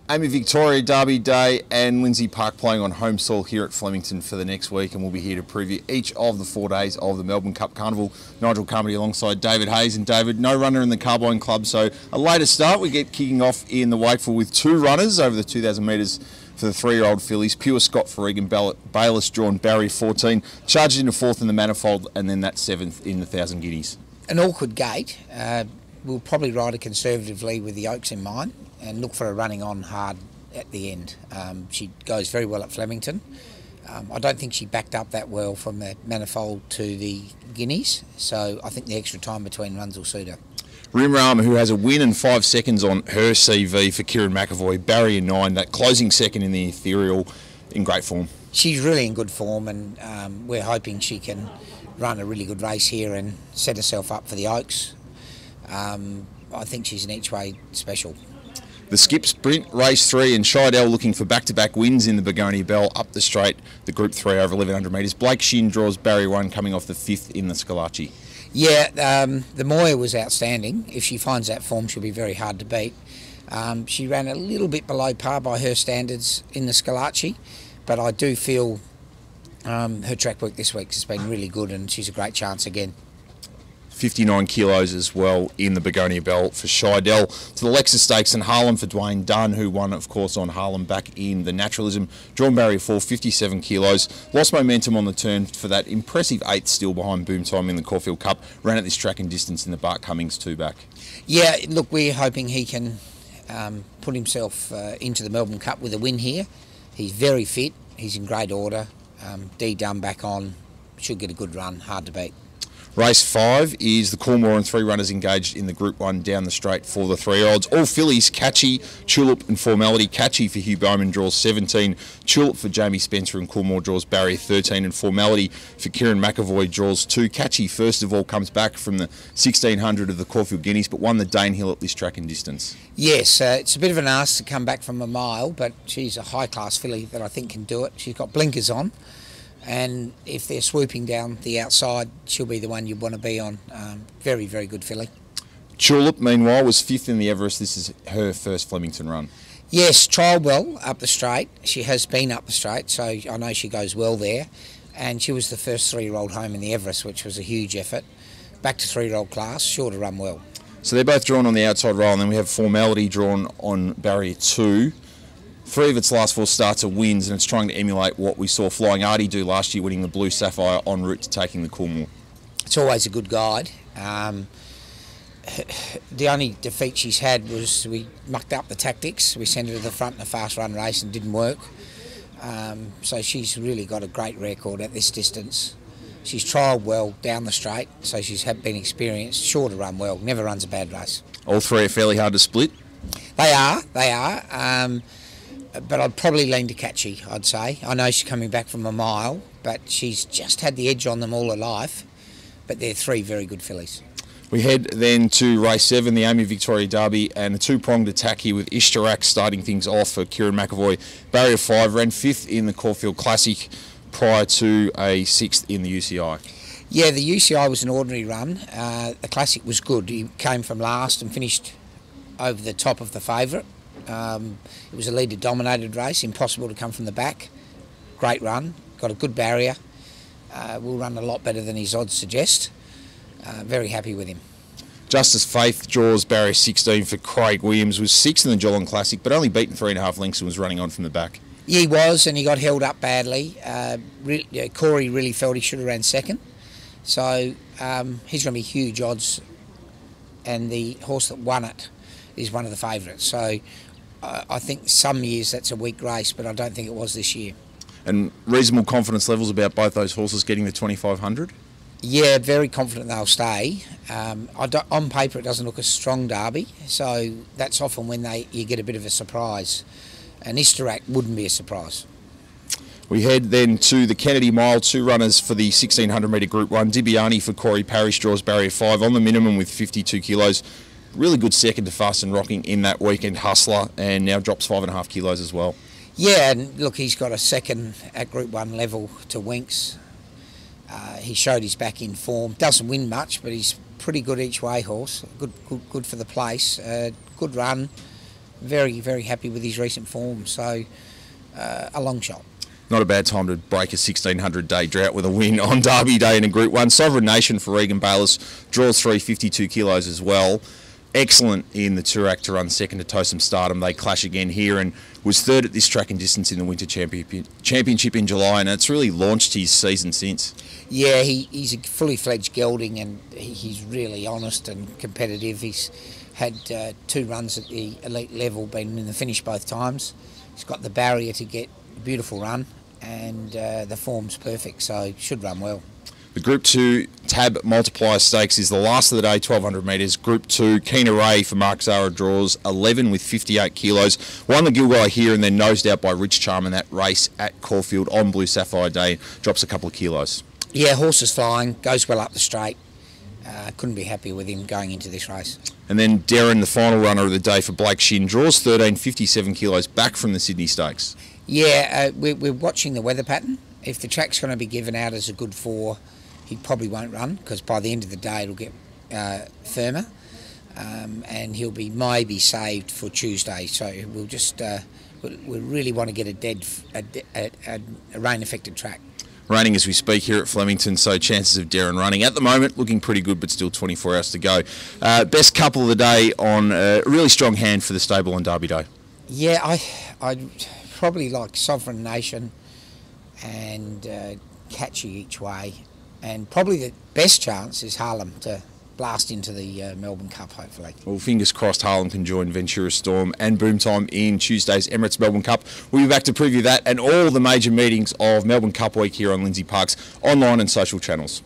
Amy Victoria Derby Day and Lindsay Park playing on home soil here at Flemington for the next week, and we'll be here to preview each of the 4 days of the Melbourne Cup Carnival. Nigel Carmody alongside David Hayes, and David, no runner in the Carbine Club, so a later start. We get kicking off in the Wakeful with 2 runners over the 2,000 metres for the 3-year-old fillies. Pure Scott for Regan Bayless drawn Barrier 14, charged into 4th in the Manifold, and then that 7th in the 1,000 guineas. An awkward gate. We'll probably ride it conservatively with the Oaks in mind and look for a running on hard at the end. She goes very well at Flemington. I don't think she backed up that well from the Manifold to the Guineas, so I think the extra time between runs will suit her. Rimrama, who has a win and 5 seconds on her CV for Kieran McAvoy, Barrier 9, that closing second in the Ethereal, in great form. She's really in good form, and we're hoping she can run a really good race here and set herself up for the Oaks. I think she's an each way special. The Skip Sprint, race 3, and Scheidel looking for back-to-back wins in the Begonia Bell up the straight, the Group 3 over 1,100 metres. Blake Shin draws Barrier 1, coming off the 5th in the Scalacci. Yeah, the Moya was outstanding. If she finds that form, she'll be very hard to beat. She ran a little bit below par by her standards in the Scalacci, but I do feel her track work this week has been really good, and she's a great chance again. 59 kilos as well in the Begonia Bell for Scheidel. To the Lexus Stakes and Harlem for Dwayne Dunn, who won, of course, on Harlem back in the Naturalism. Drawn Barrier 4, 57 kilos. Lost momentum on the turn for that impressive 8th still behind Boom Time in the Caulfield Cup. Ran at this track and distance in the Bart Cummings 2 back. Yeah, look, we're hoping he can put himself into the Melbourne Cup with a win here. He's very fit. He's in great order. D Dunn back on. Should get a good run. Hard to beat. Race 5 is the Coolmore and 3 runners engaged in the Group 1 down the straight for the 3-year-olds. All fillies, Catchy, Tulip and Formality. Catchy for Hugh Bowman draws 17. Tulip for Jamie Spencer, and Coolmore draws Barrier 13. And Formality for Kieran McAvoy draws 2. Catchy, first of all, comes back from the 1,600 of the Caulfield Guineas, but won the Danehill at this track and distance. Yes, it's a bit of an ask to come back from a mile, but she's a high-class filly that I think can do it. She's got blinkers on, and if they're swooping down the outside, she'll be the one you want to be on. Very, very good filly. Tulip, meanwhile, was 5th in the Everest. This is her first Flemington run. Yes, trialled well up the straight. She has been up the straight, so I know she goes well there. And she was the first 3-year-old home in the Everest, which was a huge effort. Back to 3-year-old class, sure to run well. So they're both drawn on the outside rail, and then we have Formality drawn on Barrier 2. 3 of its last 4 starts are wins, and it's trying to emulate what we saw Flying Artie do last year, winning the Blue Sapphire en route to taking the Coolmore. It's always a good guide. The only defeat she's had was we mucked up the tactics. We sent her to the front in a fast run race and didn't work. So she's really got a great record at this distance. She's trialled well down the straight, so she's been experienced, sure to run well, never runs a bad race. All 3 are fairly hard to split? They are. But I'd probably lean to Catchy, I'd say. I know she's coming back from a mile, but she's just had the edge on them all her life. But they're 3 very good fillies. We head then to race 7, the Amy Victoria Derby, and a 2-pronged attack here with Ishtarak starting things off for Kieran McAvoy. Barrier 5 ran 5th in the Caulfield Classic prior to a 6th in the UCI. Yeah, the UCI was an ordinary run. The Classic was good. He came from last and finished over the top of the favourite. It was a leader-dominated race, impossible to come from the back. Great run, got a good barrier. Will run a lot better than his odds suggest. Very happy with him. Justice Faith draws Barrier 16 for Craig Williams, was 6th in the Geelong Classic, but only beaten 3.5 lengths and was running on from the back. Yeah, he was, and he got held up badly. Corey really felt he should have ran 2nd. So he's going to be huge odds, and the horse that won it is one of the favourites. So I think some years that's a weak race, but I don't think it was this year. And reasonable confidence levels about both those horses getting the 2,500? Yeah, very confident they'll stay. On paper, it doesn't look a strong derby, so that's often when you get a bit of a surprise. And Ishtarak wouldn't be a surprise. We head then to the Kennedy Mile, 2 runners for the 1,600 metre Group 1. Dibiani for Corey Parrish draws Barrier 5 on the minimum with 52 kilos. Really good second to Fast and Rocking in that weekend hustler, and now drops 5.5 kilos as well. Yeah, and look, he's got a second at Group 1 level to Winks. He showed he's back in form. Doesn't win much, but he's pretty good each way horse. Good for the place. Good run. Very, very happy with his recent form. So, a long shot. Not a bad time to break a 1600-day drought with a win on Derby Day in a Group 1. Sovereign Nation for Regan Bayliss draws 352 kilos as well. Excellent in the two-act to run second to Tossum Stardom. They clash again here and was third at this track and distance in the Winter Championship in July, and it's really launched his season since. Yeah, he's a fully fledged gelding, and he's really honest and competitive. He's had 2 runs at the elite level, been in the finish both times. He's got the barrier to get a beautiful run, and the form's perfect, so should run well. The Group 2 Tab Multiplier Stakes is the last of the day, 1200 metres. Group 2, Keen Array for Mark Zara draws 11 with 58 kilos. Won the Gilgai here and then nosed out by Rich Charm in that race at Caulfield on Blue Sapphire Day. Drops a couple of kilos. Yeah, horse is flying, goes well up the straight. Couldn't be happier with him going into this race. And then Darren, the final runner of the day for Blake Shin, draws 13, 57 kilos back from the Sydney Stakes. Yeah, we're watching the weather pattern. If the track's going to be given out as a good 4, he probably won't run, because by the end of the day it'll get firmer, and he'll be maybe saved for Tuesday. So we'll just we really want to get a rain-affected track. Raining as we speak here at Flemington, so chances of Darren running at the moment looking pretty good, but still 24 hours to go. Best couple of the day on a really strong hand for the stable on Derby Day. Yeah, I'd probably like Sovereign Nation and Catchy each way. And probably the best chance is Harlem to blast into the Melbourne Cup, hopefully. Well, fingers crossed Harlem can join Ventura Storm and Boom Time in Tuesday's Emirates Melbourne Cup. We'll be back to preview that and all the major meetings of Melbourne Cup Week here on Lindsay Park's online and social channels.